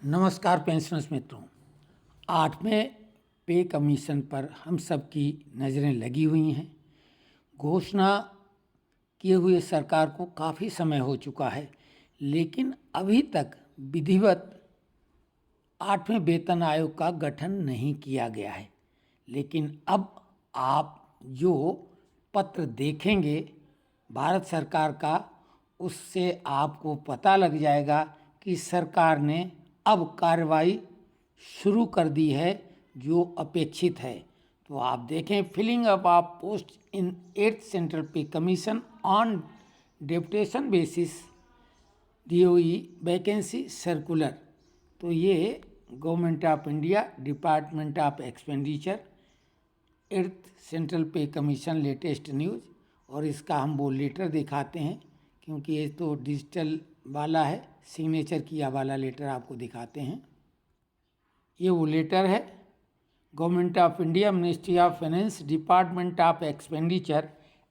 नमस्कार पेंशनर्स मित्रों। 8वें पे कमीशन पर हम सब की नज़रें लगी हुई हैं। घोषणा किए हुए सरकार को काफ़ी समय हो चुका है, लेकिन अभी तक विधिवत 8वें वेतन आयोग का गठन नहीं किया गया है। लेकिन अब आप जो पत्र देखेंगे भारत सरकार का, उससे आपको पता लग जाएगा कि सरकार ने अब कार्रवाई शुरू कर दी है जो अपेक्षित है। तो आप देखें, filling up of post in 8th central pay commission on deputation basis DOE vacancy circular. तो ये government of India department of expenditure 8th central pay commission latest news, और इसका हम वो लेटर दिखाते हैं क्योंकि ये तो डिजिटल वाला है, सिग्नेचर किया वाला लेटर आपको दिखाते हैं। ये वो लेटर है, government of India, ministry of finance, department of expenditure,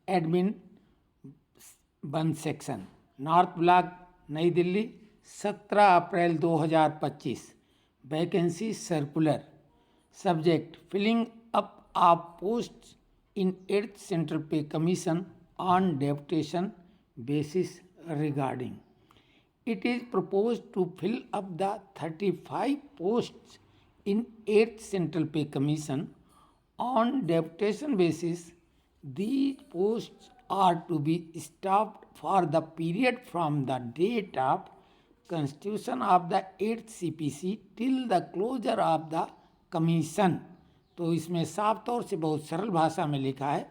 admin 1 section, north block, नई Delhi, 17 April 2025। Vacancy circular. Subject, filling up of post in 8th central pay commission on deputation basis regarding. It is proposed to fill up the 35 posts in 8th Central Pay Commission on deputation basis. These posts are to be staffed for the period from the date of constitution of the 8th CPC till the closure of the commission. तो इसमें साफ तौर से बहुत सरल भाषा में लिखा है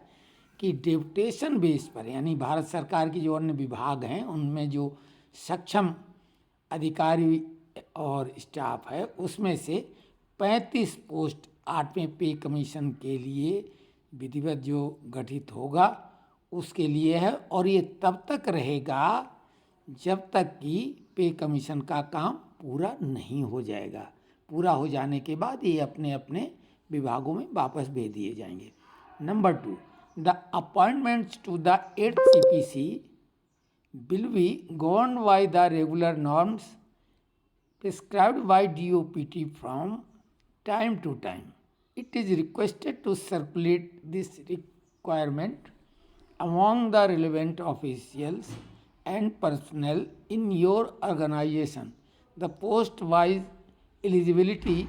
कि डेपुटेशन बेस पर, यानी भारत सरकार की जो अन्य विभाग हैं उनमें जो सक्षम अधिकारी और स्टाफ है उसमें से 35 पोस्ट 8वें पे कमीशन के लिए विधिवत जो गठित होगा उसके लिए है, और ये तब तक रहेगा जब तक कि पे कमीशन का काम पूरा नहीं हो जाएगा। पूरा हो जाने के बाद ये अपने अपने विभागों में वापस भेज दिए जाएंगे। Number 2, the appointments to the 8th CPC will be governed by the regular norms prescribed by DOPT from time to time. It is requested to circulate this requirement among the relevant officials and personnel in your organization. The post-wise eligibility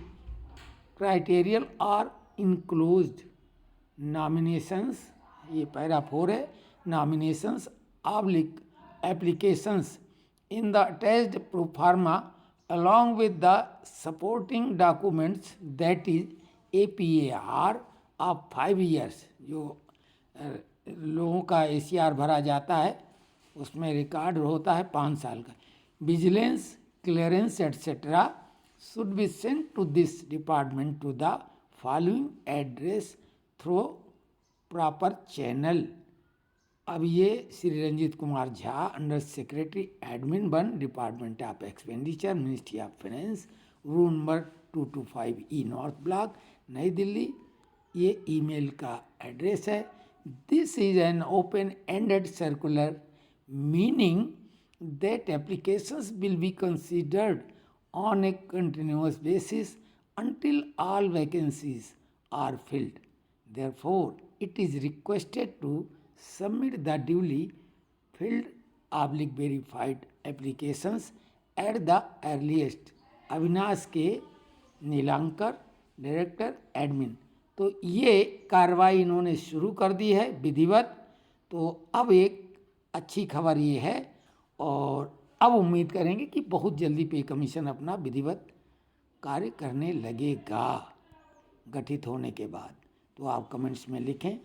criteria are enclosed. Nominations, ये para 4 है, nominations applications in the attached pro forma along with the supporting documents, that is APAR of 5 years, जो लोगों का ACR भरा जाता है उसमें record होता है 5 साल का, vigilance clearance etcetera should be sent to this department to the following address through proper channel. अब ये Shri Ranjeet Kumar Jha, under secretary admin 1, department of expenditure, ministry of finance, room number 225E, north block, नई दिल्ली। ये email का address है। This is an open ended circular meaning that applications will be considered on a continuous basis until all vacancies are filled. Therefore, it is requested to submit the duly filled/verified applications at the earliest. Avinash के नीलांकर, director admin. तो ये कार्रवाई इन्होंने शुरू कर दी है विधिवत। तो अब एक अच्छी खबर ये है, और अब उम्मीद करेंगे कि बहुत जल्दी पे कमीशन अपना विधिवत कार्य करने लगेगा गठित होने के बाद। तो आप कमेंट्स में लिखें।